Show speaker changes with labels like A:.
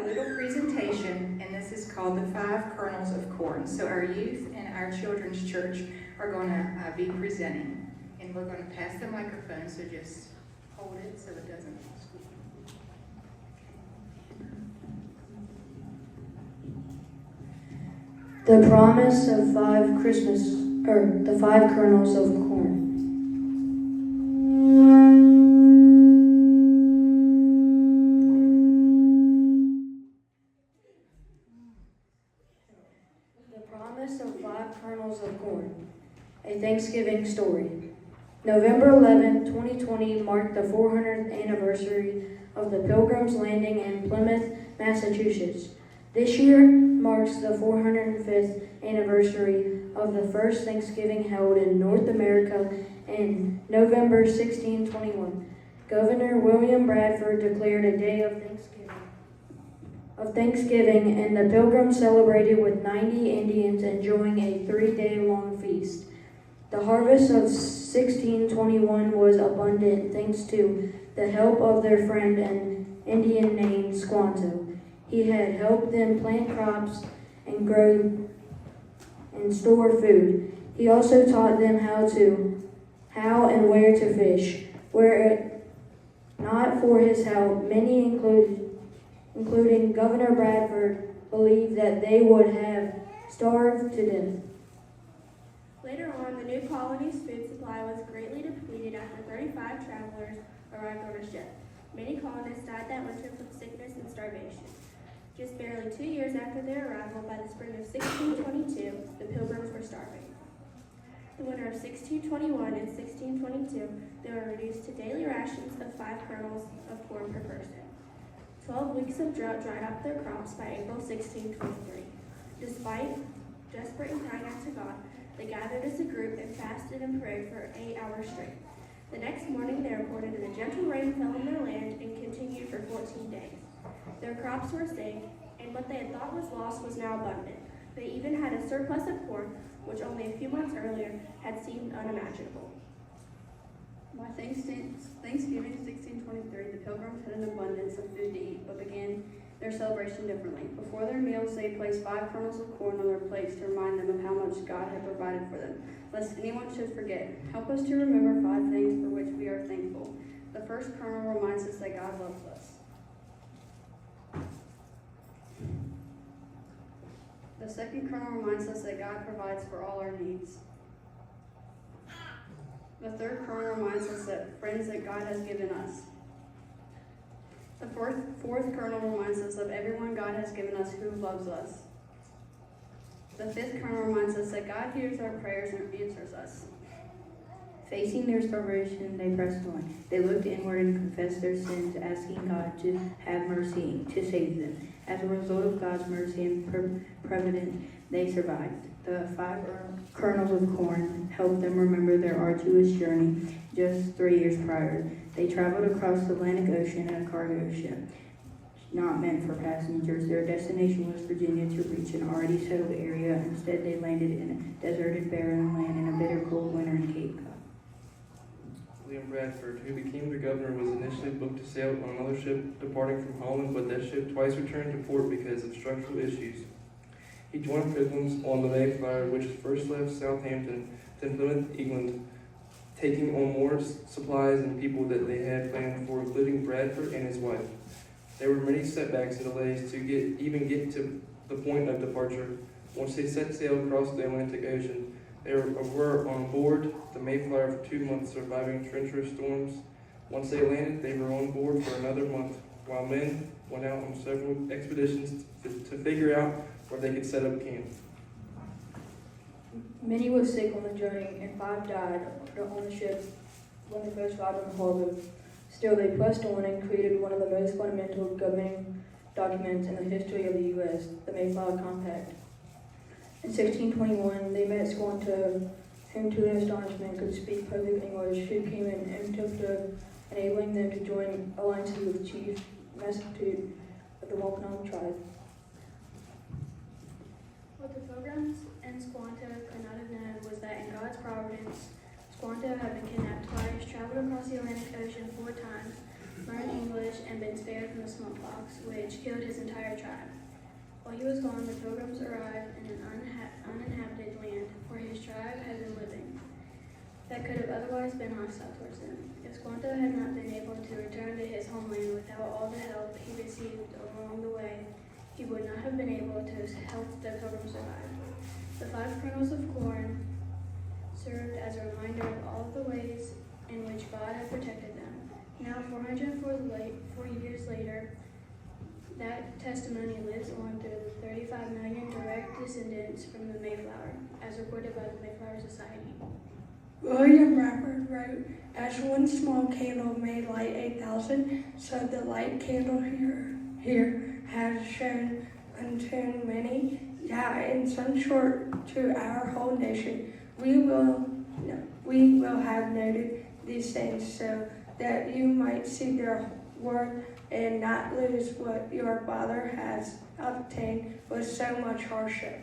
A: little presentation, and this is called the 5 Kernels of Corn. So our youth and our children's church are going to be presenting, and we're going to pass the microphone, so just hold it so it doesn't squeak.
B: The promise of the 5 kernels of corn. The promise of 5 kernels of corn. A Thanksgiving story. November 11, 2020 marked the 400th anniversary of the Pilgrims landing in Plymouth, Massachusetts. This year marks the 405th anniversary of the first Thanksgiving held in North America in November 1621. Governor William Bradford declared a day of Thanksgiving, and the Pilgrims celebrated with 90 Indians enjoying a 3-day-long feast. The harvest of 1621 was abundant thanks to the help of their friend, an Indian named Squanto. He had helped them plant crops and grow and store food. He also taught them how and where to fish. Were it not for his help, many, including Governor Bradford, believed that they would have starved to death.
C: Later on, the new colony's food supply was greatly depleted after 35 travelers arrived on a ship. Many colonists died that winter from sickness and starvation. Just barely 2 years after their arrival, by the spring of 1622, the Pilgrims were starving. The winter of 1621 and 1622, they were reduced to daily rations of 5 kernels of corn per person. 12 weeks of drought dried up their crops by April 1623. Despite desperate and crying out to God, they gathered as a group and fasted and prayed for 8 hours straight. The next morning, they reported that a gentle rain fell on their land and continued for 14 days. Their crops were safe, and what they had thought was lost was now abundant. They even had a surplus of corn, which only a few months earlier had seemed unimaginable.
D: By Thanksgiving 1623, the Pilgrims had an abundance of food to eat, but began their celebration differently. Before their meals, they placed 5 kernels of corn on their plates to remind them of how much God had provided for them, lest anyone should forget. Help us to remember 5 things for which we are thankful. The first kernel reminds us that God loves us. The second kernel reminds us that God provides for all our needs. The third kernel reminds us that friends that God has given us. The fourth kernel reminds us of everyone God has given us who loves us. The fifth kernel reminds us that God hears our prayers and answers us.
E: Facing their starvation, they pressed on. They looked inward and confessed their sins, asking God to have mercy to save them. As a result of God's mercy and providence, they survived. The 5 kernels of corn helped them remember their arduous journey just 3 years prior. They traveled across the Atlantic Ocean in a cargo ship, not meant for passengers. Their destination was Virginia to reach an already settled area. Instead, they landed in a deserted, barren land in a bitter cold winter in Cape Cod.
F: William Bradford, who became the governor, was initially booked to sail on another ship departing from Holland, but that ship twice returned to port because of structural issues. He joined Pilgrims on the Mayflower, which first left Southampton, then Plymouth, England, taking on more supplies and people that they had planned for, including Bradford and his wife. There were many setbacks and delays to get to the point of departure. Once they set sail across the Atlantic Ocean, they were on board the Mayflower for 2 months, surviving treacherous storms. Once they landed, they were on board for another month, while men went out on several expeditions to figure out where they could set up camp.
B: Many were sick on the journey, and 5 died on the ship when they first arrived in the harbor. Still, they pressed on and created one of the most fundamental governing documents in the history of the U.S., the Mayflower Compact. In 1621, they met Squanto, whom to their astonishment could speak perfect English, who came in and interpreter, enabling them to join alliances with Chief Massachusetts of the Wampanoag tribe.
C: What the Pilgrims and Squanto could not have known was that in God's providence, Squanto had been kidnapped twice, traveled across the Atlantic Ocean 4 times, learned English, and been spared from the smallpox, which killed his entire tribe. While he was gone, the Pilgrims arrived in an uninhabited land where his tribe had been living that could have otherwise been hostile towards them. If Squanto had not been able to return to his homeland without all the help he received along the way, he would not have been able to help the Pilgrims survive. The 5 kernels of corn served as a reminder of all of the ways in which God had protected them. Now, 404 years later, that testimony lives on through the 35 million direct descendants from the Mayflower, as recorded by the Mayflower Society.
G: William Bradford wrote, "As one small candle may light 8,000, so the light candle here has shone unto many. Yeah, in some short to our whole nation, we will have noted these things, so that you might see their worth and not lose what your father has obtained with so much hardship."